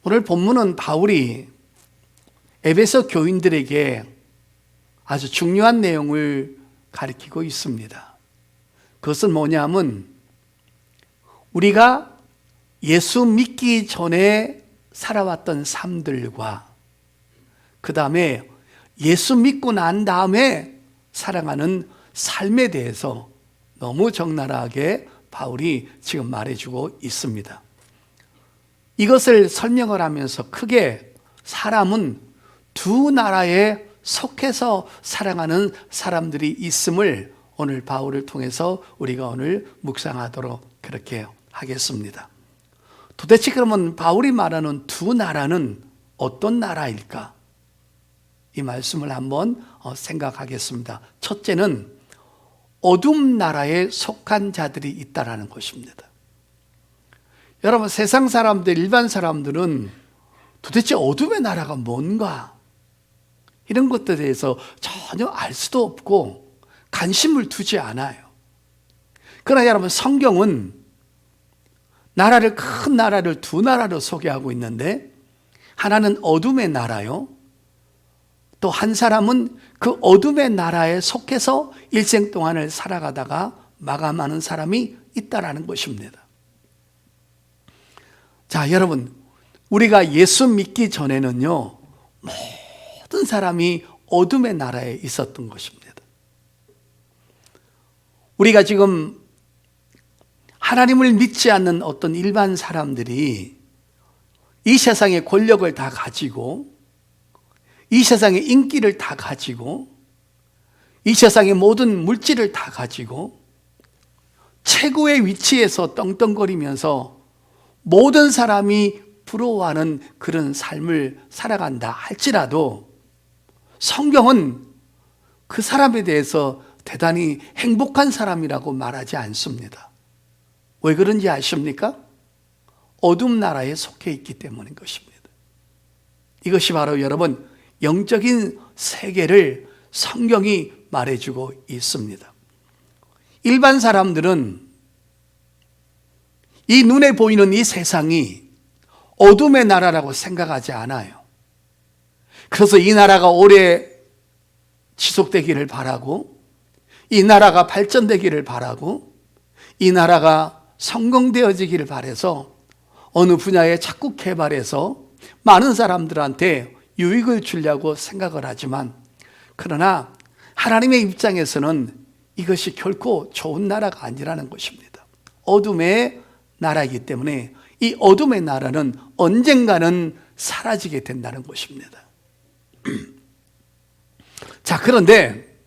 오늘 본문은 바울이 에베소 교인들에게 아주 중요한 내용을 가리키고 있습니다. 그것은 뭐냐면 우리가 예수 믿기 전에 살아왔던 삶들과 그 다음에 예수 믿고 난 다음에 살아가는 삶에 대해서 너무 적나라하게 바울이 지금 말해주고 있습니다. 이것을 설명을 하면서 크게 사람은 두 나라에 속해서 살아가는 사람들이 있음을 오늘 바울을 통해서 우리가 오늘 묵상하도록 그렇게 하겠습니다. 도대체 그러면 바울이 말하는 두 나라는 어떤 나라일까? 이 말씀을 한번 생각하겠습니다. 첫째는 어둠 나라에 속한 자들이 있다라는 것입니다. 여러분, 세상 사람들, 일반 사람들은 도대체 어둠의 나라가 뭔가 이런 것들에 대해서 전혀 알 수도 없고 관심을 두지 않아요. 그러나 여러분, 성경은 큰 나라를 두 나라로 소개하고 있는데 하나는 어둠의 나라요, 또 한 사람은 그 어둠의 나라에 속해서 일생 동안을 살아가다가 마감하는 사람이 있다라는 것입니다. 자, 여러분, 우리가 예수 믿기 전에는요, 모든 사람이 어둠의 나라에 있었던 것입니다. 우리가 지금 하나님을 믿지 않는 어떤 일반 사람들이 이 세상의 권력을 다 가지고, 이 세상의 인기를 다 가지고, 이 세상의 모든 물질을 다 가지고 최고의 위치에서 떵떵거리면서 모든 사람이 부러워하는 그런 삶을 살아간다 할지라도 성경은 그 사람에 대해서 대단히 행복한 사람이라고 말하지 않습니다. 왜 그런지 아십니까? 어둠 나라에 속해 있기 때문인 것입니다. 이것이 바로 여러분, 영적인 세계를 성경이 말해주고 있습니다. 일반 사람들은 이 눈에 보이는 이 세상이 어둠의 나라라고 생각하지 않아요. 그래서 이 나라가 오래 지속되기를 바라고, 이 나라가 발전되기를 바라고, 이 나라가 성공되어지기를 바라서 어느 분야에 자꾸 개발해서 많은 사람들한테 유익을 주려고 생각을 하지만, 그러나 하나님의 입장에서는 이것이 결코 좋은 나라가 아니라는 것입니다. 어둠의 나라이기 때문에 이 어둠의 나라는 언젠가는 사라지게 된다는 것입니다. 자, 그런데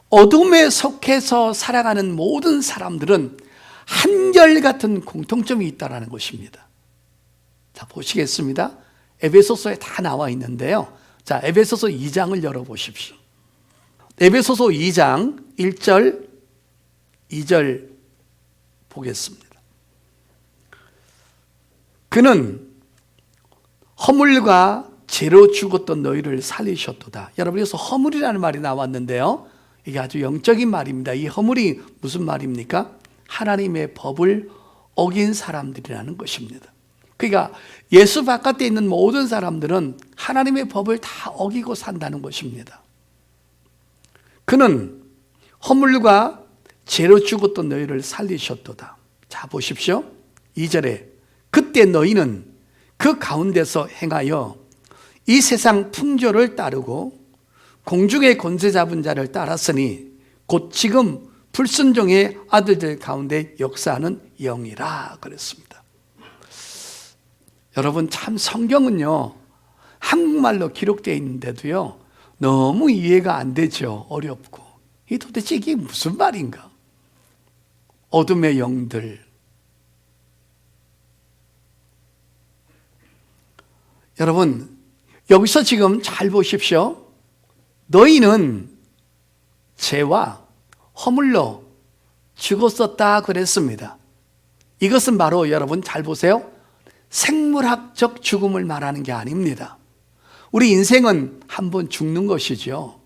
어둠에 속해서 살아가는 모든 사람들은 한결같은 공통점이 있다는 것입니다. 자, 보시겠습니다. 에베소서에 다 나와 있는데요. 자, 에베소서 2장을 열어보십시오. 에베소서 2장 1절, 2절 보겠습니다. 그는 허물과 죄로 죽었던 너희를 살리셨도다. 여러분, 여기서 허물이라는 말이 나왔는데요, 이게 아주 영적인 말입니다. 이 허물이 무슨 말입니까? 하나님의 법을 어긴 사람들이라는 것입니다. 그러니까 예수 바깥에 있는 모든 사람들은 하나님의 법을 다 어기고 산다는 것입니다. 그는 허물과 죄로 죽었던 너희를 살리셨도다. 자, 보십시오. 2절에 그때 너희는 그 가운데서 행하여 이 세상 풍조를 따르고 공중의 권세 잡은 자를 따랐으니 곧 지금 불순종의 아들들 가운데 역사하는 영이라 그랬습니다. 여러분, 참 성경은요, 한국말로 기록되어 있는데도요, 너무 이해가 안 되죠. 어렵고. 이 도대체 이게 무슨 말인가? 어둠의 영들. 여러분, 여기서 지금 잘 보십시오. 너희는 죄와 허물로 죽었었다 그랬습니다. 이것은 바로 여러분 잘 보세요. 생물학적 죽음을 말하는 게 아닙니다. 우리 인생은 한 번 죽는 것이죠.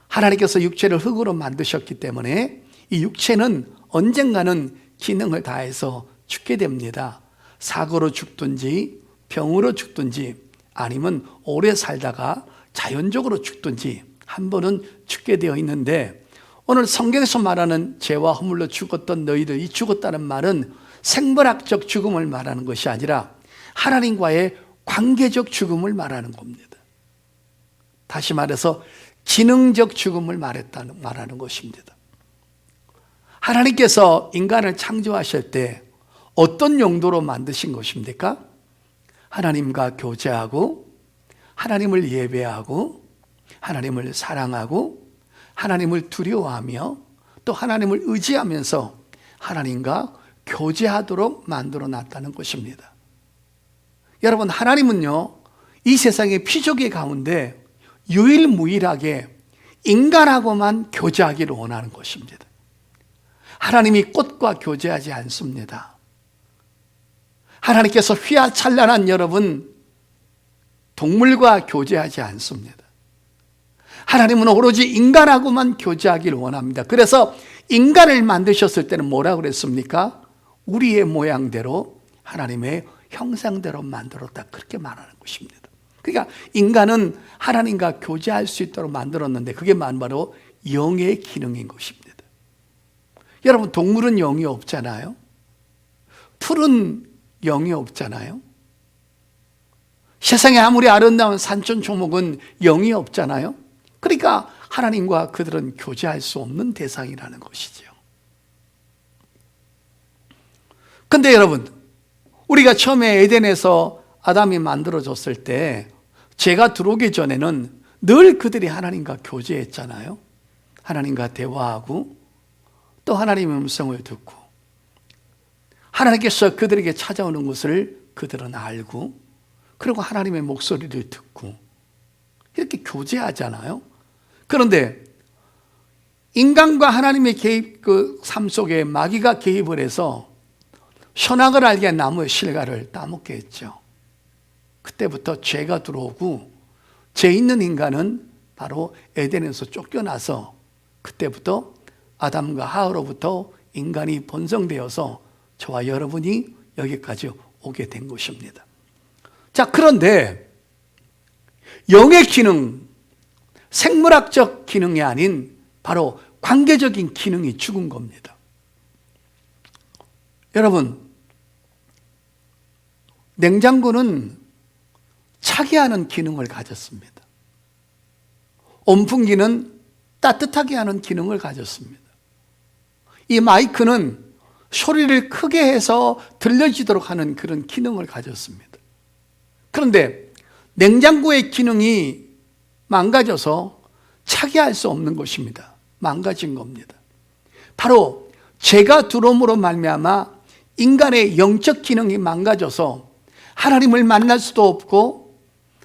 하나님께서 육체를 흙으로 만드셨기 때문에 이 육체는 언젠가는 기능을 다해서 죽게 됩니다. 사고로 죽든지 병으로 죽든지 아니면 오래 살다가 자연적으로 죽든지 한 번은 죽게 되어 있는데, 오늘 성경에서 말하는 죄와 허물로 죽었던 너희들이 죽었다는 말은 생물학적 죽음을 말하는 것이 아니라 하나님과의 관계적 죽음을 말하는 겁니다. 다시 말해서 기능적 죽음을 말하는 것입니다. 하나님께서 인간을 창조하실 때 어떤 용도로 만드신 것입니까? 하나님과 교제하고, 하나님을 예배하고, 하나님을 사랑하고, 하나님을 두려워하며, 또 하나님을 의지하면서 하나님과 교제하도록 만들어 놨다는 것입니다. 여러분, 하나님은요, 이 세상의 피조계 가운데 유일무이하게 인간하고만 교제하기를 원하는 것입니다. 하나님이 꽃과 교제하지 않습니다. 하나님께서 휘황찬란한 여러분, 동물과 교제하지 않습니다. 하나님은 오로지 인간하고만 교제하기를 원합니다. 그래서 인간을 만드셨을 때는 뭐라고 그랬습니까? 우리의 모양대로 하나님의 형상대로 만들었다, 그렇게 말하는 것입니다. 그러니까 인간은 하나님과 교제할 수 있도록 만들었는데, 그게 바로 영의 기능인 것입니다. 여러분, 동물은 영이 없잖아요. 풀은 영이 없잖아요. 세상에 아무리 아름다운 산천초목은 영이 없잖아요. 그러니까 하나님과 그들은 교제할 수 없는 대상이라는 것이죠. 근데 여러분, 우리가 처음에 에덴에서 아담이 만들어졌을 때 죄가 들어오기 전에는 늘 그들이 하나님과 교제했잖아요. 하나님과 대화하고, 또 하나님의 음성을 듣고, 하나님께서 그들에게 찾아오는 것을 그들은 알고, 그리고 하나님의 목소리를 듣고, 이렇게 교제하잖아요. 그런데 인간과 하나님의 개입, 그 삶 속에 마귀가 개입을 해서 선악을 알게 한 나무의 실과를 따먹게 했죠. 그때부터 죄가 들어오고, 죄 있는 인간은 바로 에덴에서 쫓겨나서, 그때부터 아담과 하와로부터 인간이 번성되어서 저와 여러분이 여기까지 오게 된 것입니다. 자, 그런데 영의 기능, 생물학적 기능이 아닌 바로 관계적인 기능이 죽은 겁니다. 여러분, 냉장고는 차게 하는 기능을 가졌습니다. 온풍기는 따뜻하게 하는 기능을 가졌습니다. 이 마이크는 소리를 크게 해서 들려지도록 하는 그런 기능을 가졌습니다. 그런데 냉장고의 기능이 망가져서 차게 할 수 없는 것입니다. 망가진 겁니다. 바로 죄가 들어옴으로 말미암아 인간의 영적 기능이 망가져서 하나님을 만날 수도 없고,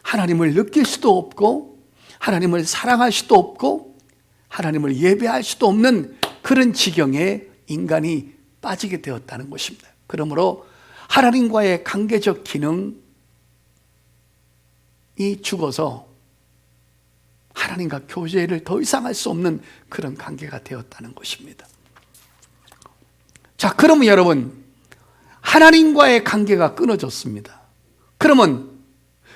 하나님을 느낄 수도 없고, 하나님을 사랑할 수도 없고, 하나님을 예배할 수도 없는 그런 지경에 인간이 빠지게 되었다는 것입니다. 그러므로 하나님과의 관계적 기능이 죽어서 하나님과 교제를 더 이상 할 수 없는 그런 관계가 되었다는 것입니다. 자, 그러면 여러분, 하나님과의 관계가 끊어졌습니다. 그러면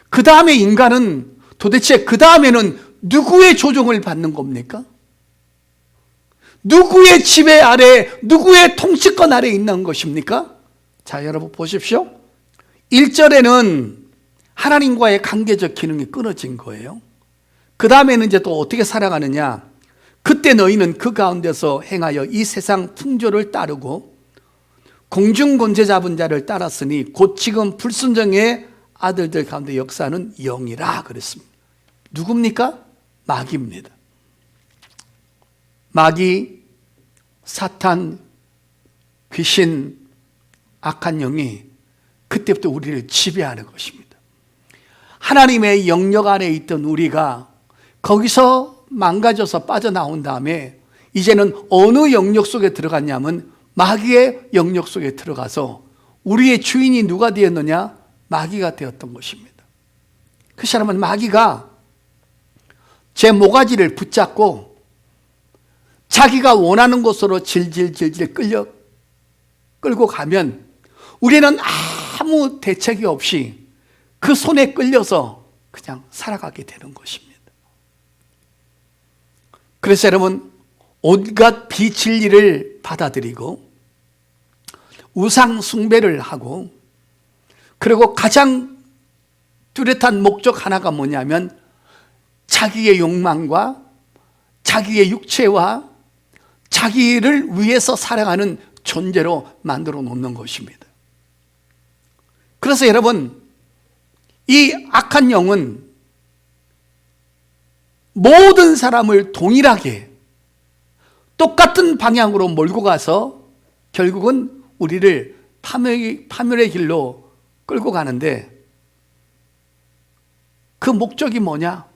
그 다음에 인간은 도대체 그 다음에는 누구의 조종을 받는 겁니까? 누구의 지배 아래, 누구의 통치권 아래 있는 것입니까? 자, 여러분 보십시오. 1절에는 하나님과의 관계적 기능이 끊어진 거예요. 그 다음에는 이제 또 어떻게 살아가느냐? 그때 너희는 그 가운데서 행하여 이 세상 풍조를 따르고 공중권세 잡은 자를 따랐으니 곧 지금 불순종의 아들들 가운데 역사는 영이라 그랬습니다. 누굽니까? 마귀입니다. 마귀, 사탄, 귀신, 악한 영이 그때부터 우리를 지배하는 것입니다. 하나님의 영역 안에 있던 우리가 거기서 망가져서 빠져나온 다음에 이제는 어느 영역 속에 들어갔냐면 마귀의 영역 속에 들어가서 우리의 주인이 누가 되었느냐? 마귀가 되었던 것입니다. 그 사람은 마귀가 제 모가지를 붙잡고 자기가 원하는 곳으로 질질질질 끌고 가면 우리는 아무 대책이 없이 그 손에 끌려서 그냥 살아가게 되는 것입니다. 그래서 여러분, 온갖 비진리를 받아들이고 우상 숭배를 하고, 그리고 가장 뚜렷한 목적 하나가 뭐냐면 자기의 욕망과 자기의 육체와 자기를 위해서 살아가는 존재로 만들어 놓는 것입니다. 그래서 여러분, 이 악한 영은 모든 사람을 동일하게 똑같은 방향으로 몰고 가서 결국은 우리를 파멸의 길로 끌고 가는데, 그 목적이 뭐냐?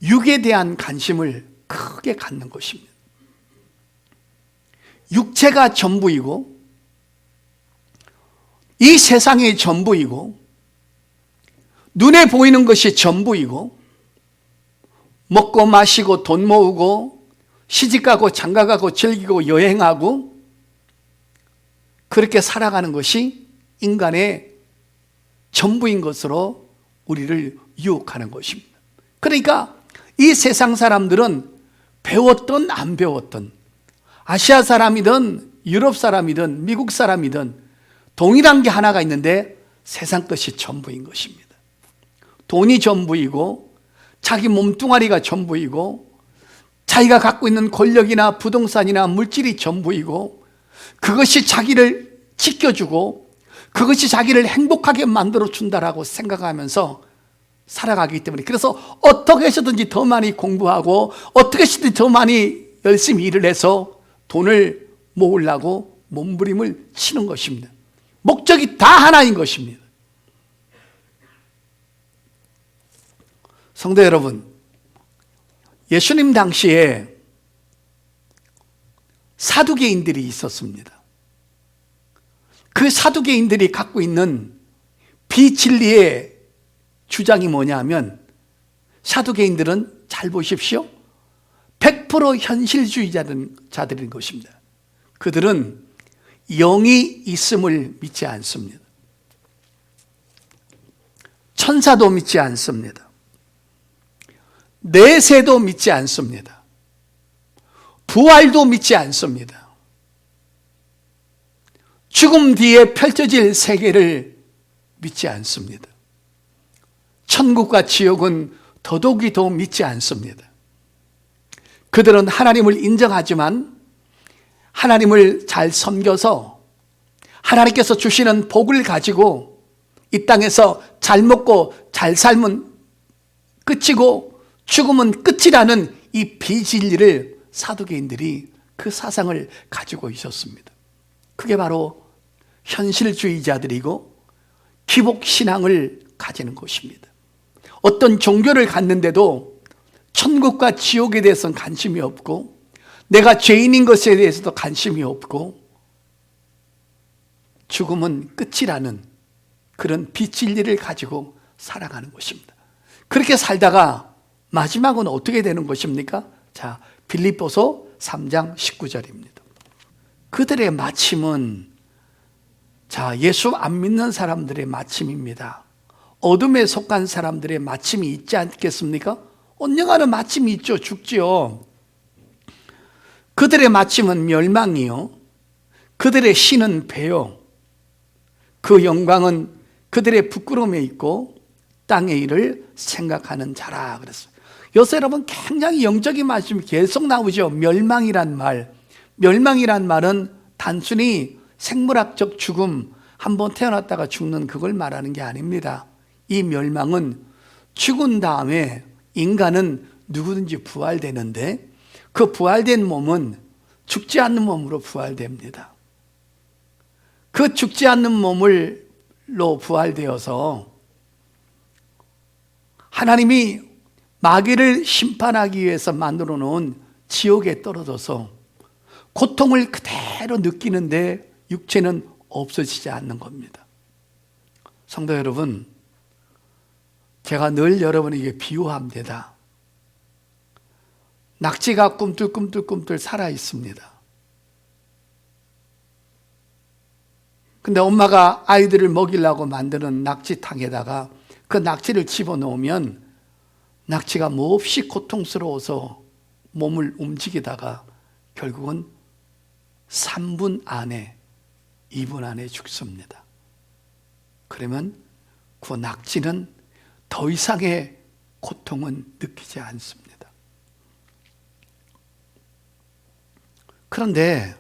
육에 대한 관심을 크게 갖는 것입니다. 육체가 전부이고 이 세상이 전부이고 눈에 보이는 것이 전부이고, 먹고 마시고 돈 모으고 시집가고 장가가고 즐기고 여행하고 그렇게 살아가는 것이 인간의 전부인 것으로 우리를 유혹하는 것입니다. 그러니까 이 세상 사람들은 배웠든 안 배웠든, 아시아 사람이든 유럽 사람이든 미국 사람이든 동일한 게 하나가 있는데 세상 것이 전부인 것입니다. 돈이 전부이고 자기 몸뚱아리가 전부이고 자기가 갖고 있는 권력이나 부동산이나 물질이 전부이고, 그것이 자기를 지켜주고 그것이 자기를 행복하게 만들어준다라고 생각하면서 살아가기 때문에, 그래서 어떻게 해서든지 더 많이 공부하고 어떻게 해서든지 더 많이 열심히 일을 해서 돈을 모으려고 몸부림을 치는 것입니다. 목적이 다 하나인 것입니다. 성도 여러분, 예수님 당시에 사두개인들이 있었습니다. 그 사두개인들이 갖고 있는 비진리의 주장이 뭐냐 하면, 사두개인들은 잘 보십시오, 100% 현실주의자들인 것입니다. 그들은 영이 있음을 믿지 않습니다. 천사도 믿지 않습니다. 내세도 믿지 않습니다. 부활도 믿지 않습니다. 죽음 뒤에 펼쳐질 세계를 믿지 않습니다. 천국과 지옥은 더더욱이 더 믿지 않습니다. 그들은 하나님을 인정하지만 하나님을 잘 섬겨서 하나님께서 주시는 복을 가지고 이 땅에서 잘 먹고 잘 살면 끝이고 죽음은 끝이라는 이 비진리를 사두개인들이 그 사상을 가지고 있었습니다. 그게 바로 현실주의자들이고 기복신앙을 가지는 것입니다. 어떤 종교를 갖는데도 천국과 지옥에 대해서는 관심이 없고, 내가 죄인인 것에 대해서도 관심이 없고, 죽음은 끝이라는 그런 비진리를 가지고 살아가는 것입니다. 그렇게 살다가 마지막은 어떻게 되는 것입니까? 자, 빌립보서 3장 19절입니다. 그들의 마침은, 자, 예수 안 믿는 사람들의 마침입니다. 어둠에 속한 사람들의 마침이 있지 않겠습니까? 언젠가는 마침이 있죠. 죽지요. 그들의 마침은 멸망이요, 그들의 신은 배요, 그 영광은 그들의 부끄러움에 있고 땅의 일을 생각하는 자라 그랬어요. 요새 여러분 굉장히 영적인 말씀이 계속 나오죠. 멸망이란 말. 멸망이란 말은 단순히 생물학적 죽음, 한번 태어났다가 죽는 그걸 말하는 게 아닙니다. 이 멸망은 죽은 다음에 인간은 누구든지 부활되는데, 그 부활된 몸은 죽지 않는 몸으로 부활됩니다. 그 죽지 않는 몸으로 부활되어서 하나님이 마귀를 심판하기 위해서 만들어 놓은 지옥에 떨어져서 고통을 그대로 느끼는데 육체는 없어지지 않는 겁니다. 성도 여러분, 제가 늘 여러분에게 비유합니다. 낙지가 꿈틀꿈틀 살아 있습니다. 근데 엄마가 아이들을 먹이려고 만드는 낙지탕에다가 그 낙지를 집어넣으면 낙지가 몹시 고통스러워서 몸을 움직이다가 결국은 3분 안에, 2분 안에 죽습니다. 그러면 그 낙지는 더 이상의 고통은 느끼지 않습니다. 그런데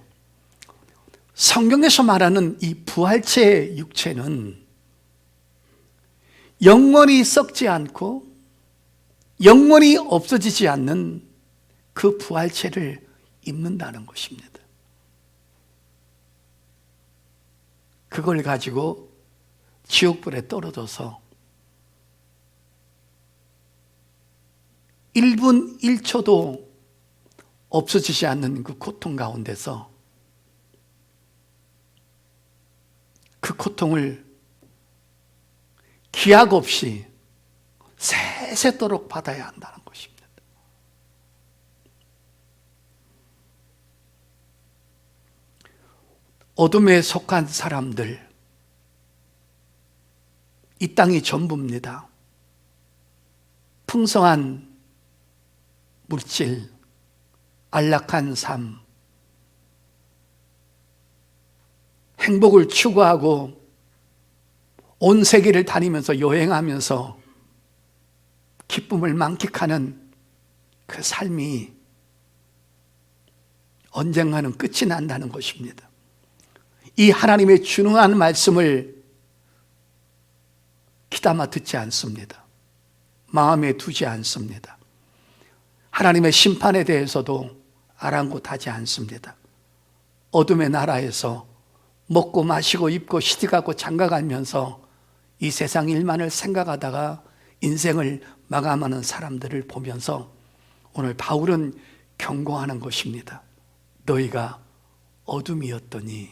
성경에서 말하는 이 부활체의 육체는 영원히 썩지 않고 영원히 없어지지 않는 그 부활체를 입는다는 것입니다. 그걸 가지고 지옥불에 떨어져서 1분 1초도 없어지지 않는 그 고통 가운데서 그 고통을 기약 없이 세세토록 받아야 한다는 것입니다. 어둠에 속한 사람들, 이 땅이 전부입니다. 풍성한 물질, 안락한 삶, 행복을 추구하고 온 세계를 다니면서 여행하면서 기쁨을 만끽하는 그 삶이 언젠가는 끝이 난다는 것입니다. 이 하나님의 준엄한 말씀을 귀담아 듣지 않습니다. 마음에 두지 않습니다. 하나님의 심판에 대해서도 아랑곳하지 않습니다. 어둠의 나라에서 먹고 마시고 입고 시집가고 장가가면서 이 세상 일만을 생각하다가 인생을 마감하는 사람들을 보면서 오늘 바울은 경고하는 것입니다. 너희가 어둠이었더니.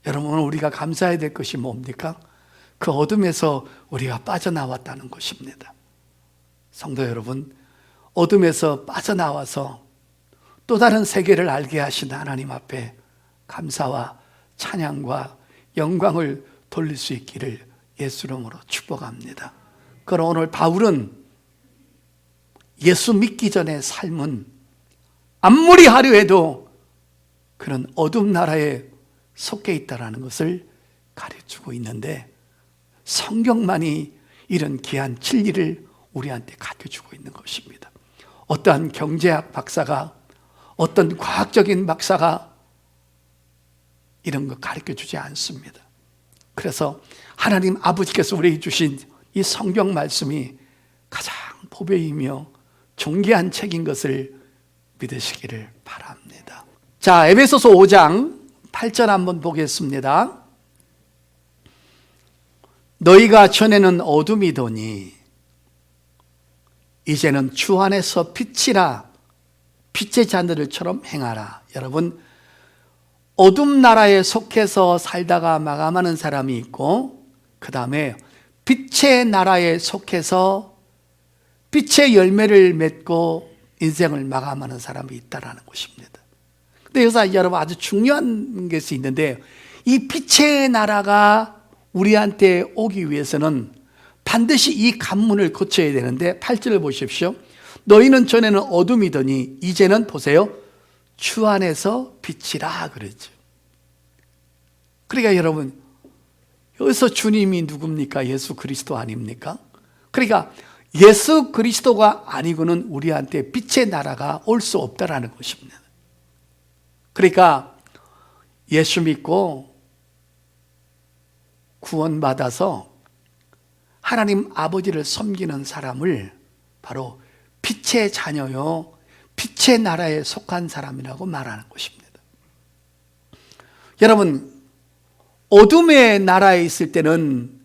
여러분, 오늘 우리가 감사해야 될 것이 뭡니까? 그 어둠에서 우리가 빠져나왔다는 것입니다. 성도 여러분, 어둠에서 빠져나와서 또 다른 세계를 알게 하신 하나님 앞에 감사와 찬양과 영광을 돌릴 수 있기를 예수 이름으로 축복합니다. 그럼 오늘 바울은 예수 믿기 전의 삶은 아무리 화려해도 그런 어둠 나라에 속해 있다는 것을 가르치고 있는데, 성경만이 이런 귀한 진리를 우리한테 가르쳐주고 있는 것입니다. 어떠한 경제학 박사가, 어떤 과학적인 박사가 이런 거 가르쳐주지 않습니다. 그래서 하나님 아버지께서 우리에게 주신 이 성경 말씀이 가장 보배이며 존귀한 책인 것을 믿으시기를 바랍니다. 자, 에베소서 5장 8절 한번 보겠습니다. 너희가 전에는 어둠이더니 이제는 주 안에서 빛이라, 빛의 자녀들처럼 행하라. 여러분, 어둠 나라에 속해서 살다가 마감하는 사람이 있고, 그 다음에 빛의 나라에 속해서 빛의 열매를 맺고 인생을 마감하는 사람이 있다는 것입니다. 근데 여기서 여러분 아주 중요한 것이 있는데, 이 빛의 나라가 우리한테 오기 위해서는 반드시 이 관문을 거쳐야 되는데, 8절을 보십시오. 너희는 전에는 어둠이더니 이제는 보세요, 주 안에서 빛이라 그랬죠. 그러니까 여러분, 여기서 주님이 누굽니까? 예수 그리스도 아닙니까? 그러니까 예수 그리스도가 아니고는 우리한테 빛의 나라가 올 수 없다라는 것입니다. 그러니까 예수 믿고 구원받아서 하나님 아버지를 섬기는 사람을 바로 빛의 자녀요, 빛의 나라에 속한 사람이라고 말하는 것입니다. 여러분, 어둠의 나라에 있을 때는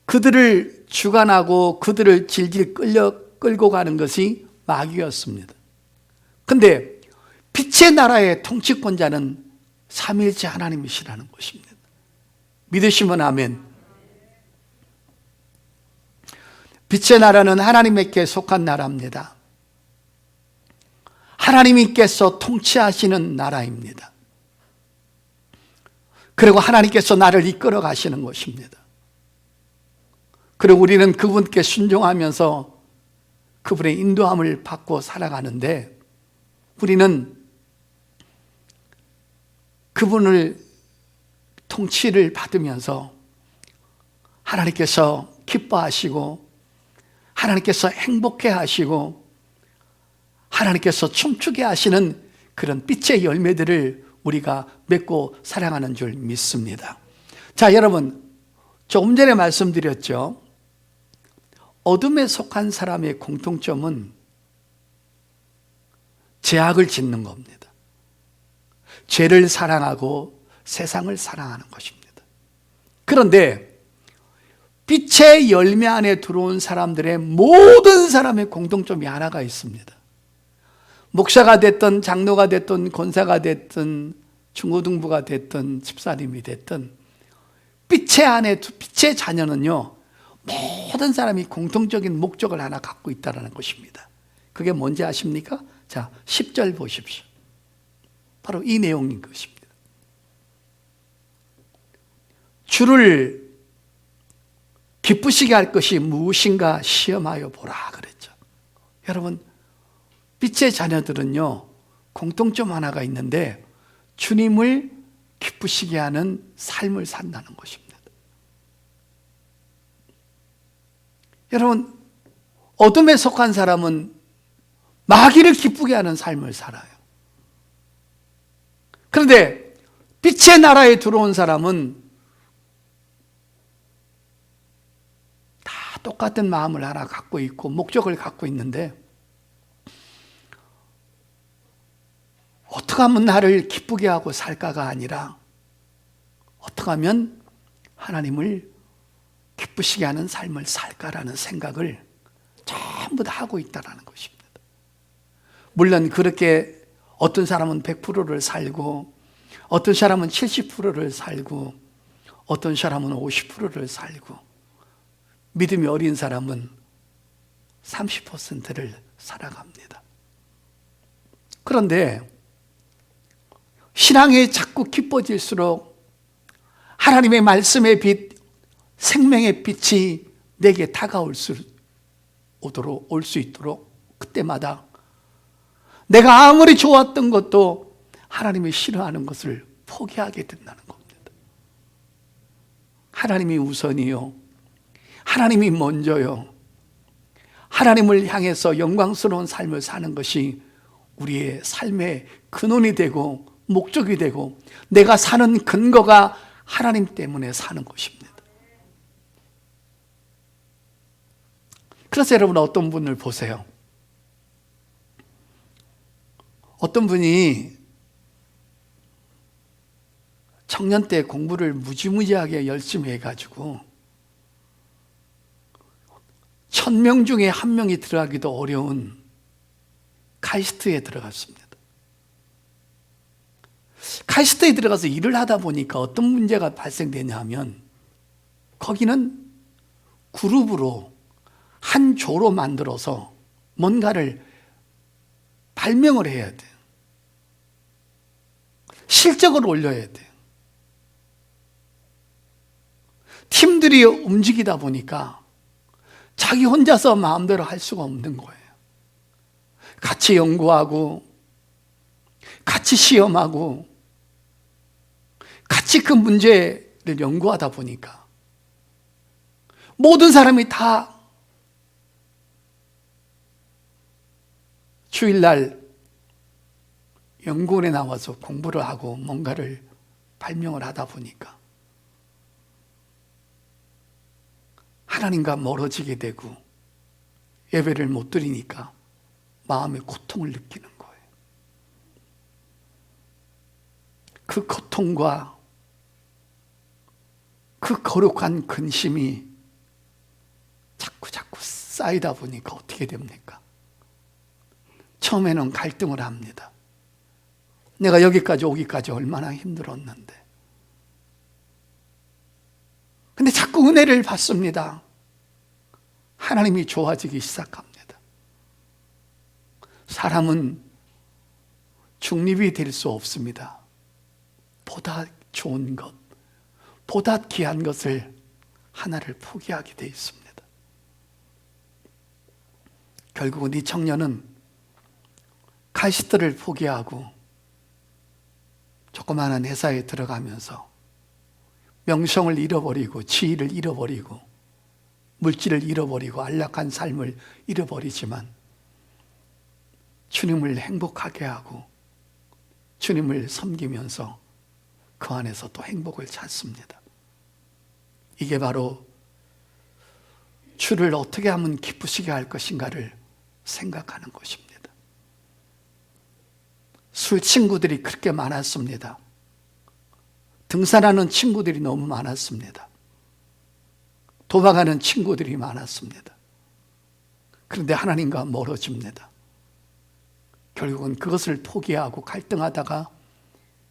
그들을 주관하고 그들을 질질 끌고 가는 것이 마귀였습니다. 그런데 빛의 나라의 통치권자는 삼위일체 하나님이시라는 것입니다. 믿으시면 아멘. 빛의 나라는 하나님께 속한 나라입니다. 하나님께서 통치하시는 나라입니다. 그리고 하나님께서 나를 이끌어 가시는 것입니다. 그리고 우리는 그분께 순종하면서 그분의 인도함을 받고 살아가는데, 우리는 그분을 통치를 받으면서 하나님께서 기뻐하시고, 하나님께서 행복해 하시고, 하나님께서 춤추게 하시는 그런 빛의 열매들을 우리가 맺고 사랑하는 줄 믿습니다. 자, 여러분, 조금 전에 말씀드렸죠. 어둠에 속한 사람의 공통점은 죄악을 짓는 겁니다. 죄를 사랑하고 세상을 사랑하는 것입니다. 그런데 빛의 열매 안에 들어온 사람들의 모든 사람의 공통점이 하나가 있습니다. 목사가 됐든 장로가 됐든 권사가 됐든 중고등부가 됐든 집사님이 됐든 빛의 자녀는요, 모든 사람이 공통적인 목적을 하나 갖고 있다는 것입니다. 그게 뭔지 아십니까? 자, 10절 보십시오. 바로 이 내용인 것입니다. 주를 기쁘시게 할 것이 무엇인가 시험하여 보라 그랬죠. 여러분, 빛의 자녀들은요, 공통점 하나가 있는데 주님을 기쁘시게 하는 삶을 산다는 것입니다. 여러분, 어둠에 속한 사람은 마귀를 기쁘게 하는 삶을 살아요. 그런데 빛의 나라에 들어온 사람은 다 똑같은 마음을 하나 갖고 있고 목적을 갖고 있는데, 어떻게 하면 나를 기쁘게 하고 살까가 아니라 어떻게 하면 하나님을 기쁘시게 하는 삶을 살까라는 생각을 전부 다 하고 있다는 것입니다. 물론 그렇게 어떤 사람은 100%를 살고, 어떤 사람은 70%를 살고, 어떤 사람은 50%를 살고, 믿음이 어린 사람은 30%를 살아갑니다. 그런데 신앙이 자꾸 깊어질수록 하나님의 말씀의 빛, 생명의 빛이 내게 다가올 수 있도록 그때마다 내가 아무리 좋았던 것도 하나님이 싫어하는 것을 포기하게 된다는 겁니다. 하나님이 우선이요, 하나님이 먼저요, 하나님을 향해서 영광스러운 삶을 사는 것이 우리의 삶의 근원이 되고 목적이 되고, 내가 사는 근거가 하나님 때문에 사는 것입니다. 그래서 여러분, 어떤 분을 보세요. 어떤 분이 청년 때 공부를 무지무지하게 열심히 해가지고 1000명 중에 1명이 들어가기도 어려운 카이스트에 들어갔습니다. 카이스트에 들어가서 일을 하다 보니까 어떤 문제가 발생되냐 하면, 거기는 그룹으로 한 조로 만들어서 뭔가를 발명을 해야 돼요. 실적을 올려야 돼요. 팀들이 움직이다 보니까 자기 혼자서 마음대로 할 수가 없는 거예요. 같이 연구하고, 같이 시험하고, 같이 그 문제를 연구하다 보니까 모든 사람이 다 주일날 연구원에 나와서 공부를 하고 뭔가를 발명을 하다 보니까 하나님과 멀어지게 되고 예배를 못 드리니까 마음의 고통을 느끼는 거예요. 그 고통과 그 거룩한 근심이 자꾸 쌓이다 보니까 어떻게 됩니까? 처음에는 갈등을 합니다. 내가 여기까지 오기까지 얼마나 힘들었는데. 근데 자꾸 은혜를 받습니다. 하나님이 좋아지기 시작합니다. 사람은 중립이 될 수 없습니다. 보다 좋은 것, 보다 귀한 것을 하나를 포기하게 돼 있습니다. 결국은 이 청년은 카이스트를 포기하고 조그마한 회사에 들어가면서 명성을 잃어버리고 지위를 잃어버리고 물질을 잃어버리고 안락한 삶을 잃어버리지만 주님을 행복하게 하고 주님을 섬기면서 그 안에서 또 행복을 찾습니다. 이게 바로 주를 어떻게 하면 기쁘시게 할 것인가를 생각하는 것입니다. 술 친구들이 그렇게 많았습니다. 등산하는 친구들이 너무 많았습니다. 도박하는 친구들이 많았습니다. 그런데 하나님과 멀어집니다. 결국은 그것을 포기하고 갈등하다가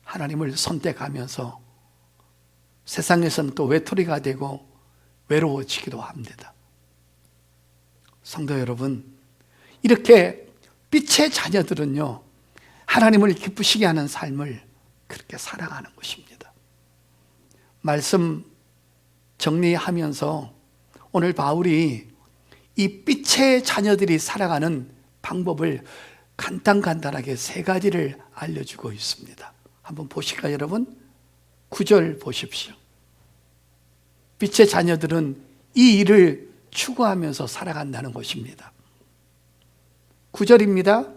하나님을 선택하면서 세상에서는 또 외톨이가 되고 외로워지기도 합니다. 성도 여러분, 이렇게 빛의 자녀들은요, 하나님을 기쁘시게 하는 삶을 그렇게 살아가는 것입니다. 말씀 정리하면서 오늘 바울이 이 빛의 자녀들이 살아가는 방법을 간단하게 3가지를 알려주고 있습니다. 한번 보실까요, 여러분? 9절 보십시오. 빛의 자녀들은 이 일을 추구하면서 살아간다는 것입니다. 9절입니다.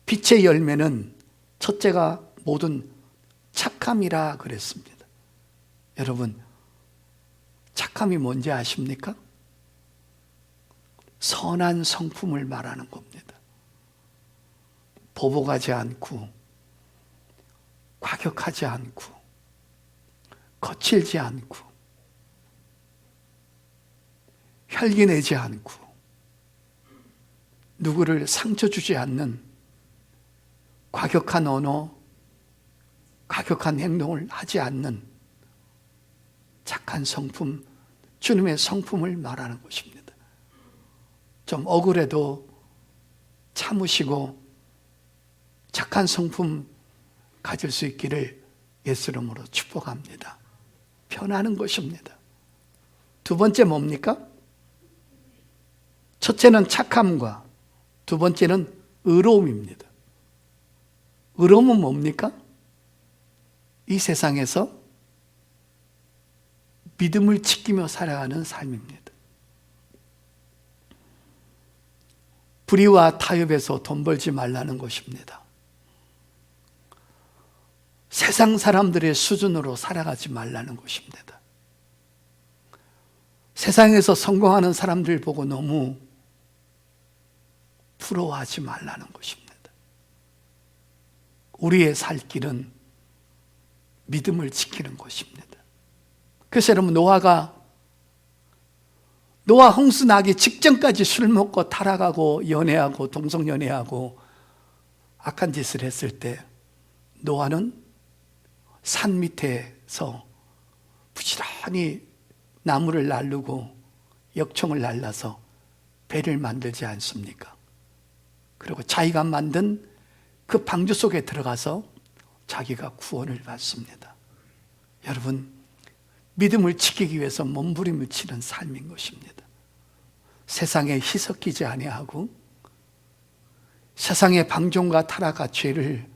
빛의 열매는 첫째가 모든 착함이라 그랬습니다. 여러분, 착함이 뭔지 아십니까? 선한 성품을 말하는 겁니다. 보복하지 않고 과격하지 않고 거칠지 않고 혈기내지 않고 누구를 상처 주지 않는 과격한 언어, 과격한 행동을 하지 않는 착한 성품, 주님의 성품을 말하는 것입니다. 좀 억울해도 참으시고 착한 성품 가질 수 있기를 예수 이름으로 축복합니다. 편하는 것입니다. 2번째 뭡니까? 첫째는 착함과 2번째는 의로움입니다. 의로움은 뭡니까? 이 세상에서 믿음을 지키며 살아가는 삶입니다. 불의와 타협에서 돈 벌지 말라는 것입니다. 세상 사람들의 수준으로 살아가지 말라는 것입니다. 세상에서 성공하는 사람들 보고 너무 부러워하지 말라는 것입니다. 우리의 살 길은 믿음을 지키는 것입니다. 그래서 여러분, 노아 홍수 나기 직전까지 술 먹고 타락하고 연애하고 동성연애하고 악한 짓을 했을 때 노아는 산 밑에서 부지런히 나무를 날르고 역청을 날라서 배를 만들지 않습니까? 그리고 자기가 만든 그 방주 속에 들어가서 자기가 구원을 받습니다. 여러분, 믿음을 지키기 위해서 몸부림을 치는 삶인 것입니다. 세상에 희석기지 아니하고 세상의 방종과 타락과 죄를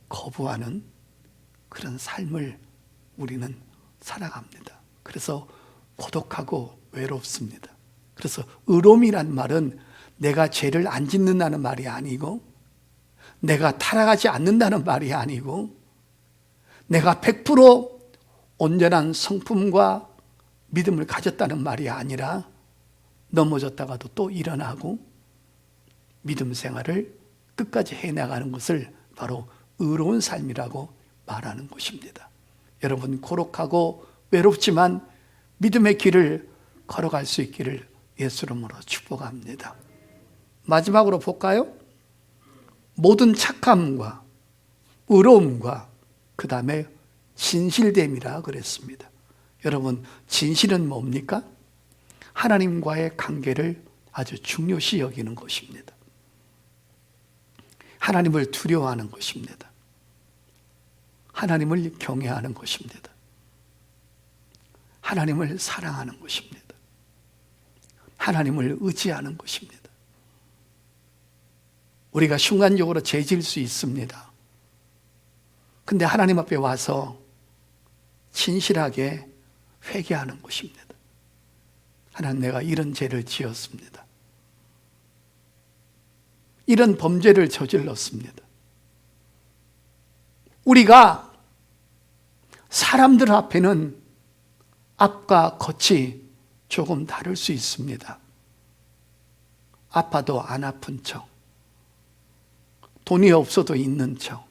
거부하는 그런 삶을 우리는 살아갑니다. 그래서 고독하고 외롭습니다. 그래서 의로움이란 말은 내가 죄를 안 짓는다는 말이 아니고, 내가 타락하지 않는다는 말이 아니고, 내가 100% 온전한 성품과 믿음을 가졌다는 말이 아니라 넘어졌다가도 또 일어나고 믿음 생활을 끝까지 해나가는 것을 바로 의로운 삶이라고 말하는 것입니다. 여러분, 고독하고 외롭지만 믿음의 길을 걸어갈 수 있기를 예수 이름으로 축복합니다. 마지막으로 볼까요? 모든 착함과 의로움과 그 다음에 진실됨이라 그랬습니다. 여러분, 진실은 뭡니까? 하나님과의 관계를 아주 중요시 여기는 것입니다. 하나님을 두려워하는 것입니다. 하나님을 경외하는 것입니다. 하나님을 사랑하는 것입니다. 하나님을 의지하는 것입니다. 우리가 순간적으로 죄질 수 있습니다. 근데 하나님 앞에 와서 진실하게 회개하는 것입니다. 하나님, 내가 이런 죄를 지었습니다. 이런 범죄를 저질렀습니다. 우리가 사람들 앞에는 앞과 겉이 조금 다를 수 있습니다. 아파도 안 아픈 척, 돈이 없어도 있는 척,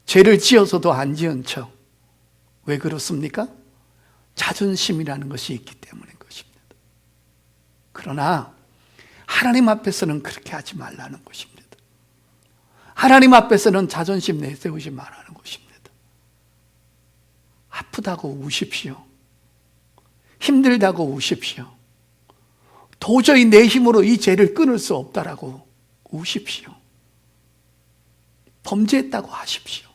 죄를 지어서도 안 지은 척. 왜 그렇습니까? 자존심이라는 것이 있기 때문인 것입니다. 그러나 하나님 앞에서는 그렇게 하지 말라는 것입니다. 하나님 앞에서는 자존심 내세우지 말라는 것입니다. 아프다고 우십시오. 힘들다고 우십시오. 도저히 내 힘으로 이 죄를 끊을 수 없다라고 우십시오. 범죄했다고 하십시오.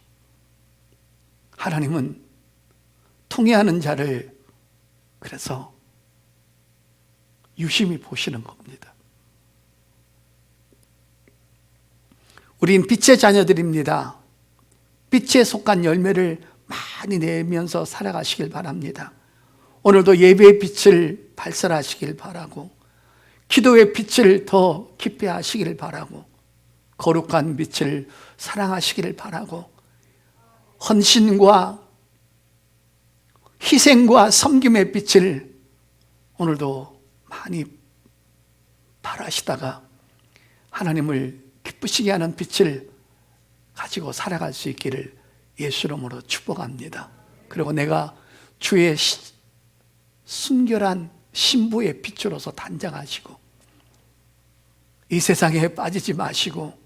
하나님은 통회하는 자를 그래서 유심히 보시는 겁니다. 우린 빛의 자녀들입니다. 빛에 속한 열매를 많이 내면서 살아가시길 바랍니다. 오늘도 예배의 빛을 발산하시길 바라고, 기도의 빛을 더 깊이 하시길 바라고, 거룩한 빛을 사랑하시기를 바라고, 헌신과 희생과 섬김의 빛을 오늘도 많이 발하시다가 하나님을 기쁘시게 하는 빛을 가지고 살아갈 수 있기를 예수 이름으로 축복합니다. 그리고 내가 주의 순결한 신부의 빛으로서 단장하시고 이 세상에 빠지지 마시고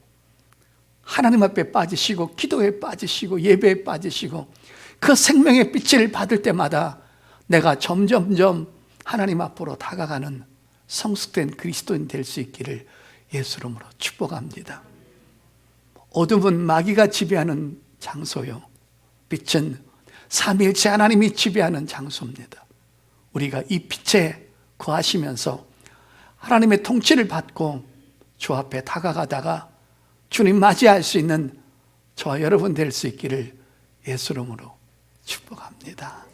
하나님 앞에 빠지시고 기도에 빠지시고 예배에 빠지시고 그 생명의 빛을 받을 때마다 내가 점점점 하나님 앞으로 다가가는 성숙된 그리스도인 될 수 있기를 예수 이름으로 축복합니다. 어둠은 마귀가 지배하는 장소요, 빛은 삼위일체 하나님이 지배하는 장소입니다. 우리가 이 빛에 거하시면서 하나님의 통치를 받고 주 앞에 다가가다가 주님 맞이할 수 있는 저와 여러분 될 수 있기를 예수 이름으로 축복합니다.